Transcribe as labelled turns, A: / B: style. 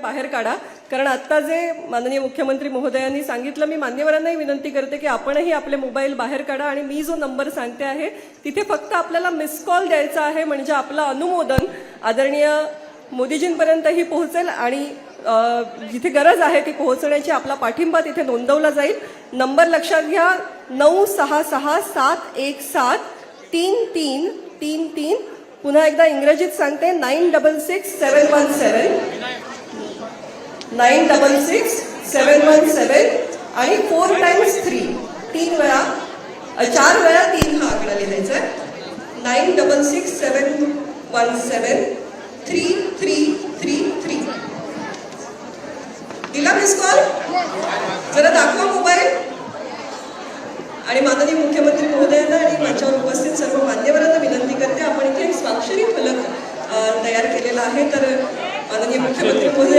A: बाहेर काढा, कारण आत्ता जे माननीय मुख्यमंत्री महोदयांनी सांगितलं, मी मान्यवरांनाही विनंती करते की आपणही आपले मोबाईल बाहेर काढा आणि मी जो नंबर सांगते आहे तिथे फक्त आपल्याला मिस कॉल द्यायचा आहे, म्हणजे आपलं अनुमोदन आदरणीय मोदीजींपर्यंतही पोहोचेल आणि जिथे गरज आहे ती पोहोचण्याची आपला पाठिंबा तिथे नोंदवला जाईल. नंबर लक्षात घ्या, 9667133333. पुन्हा एकदा इंग्रजीत सांगते, 966717 आणि 4 times 3, 4 वेळा 3 हा आकडा लिहायचा आहे. 9667173333. दिला मिस कॉल? जरा दाखवा मोबाईल. आणि माननीय मुख्यमंत्री महोदयांना आणि मंचावर उपस्थित सर्व मान्यवरांना विनंती करते, आपण इथे एक स्वाक्षरी फलक तयार केलेला आहे, तर माननीय मुख्यमंत्री महोदय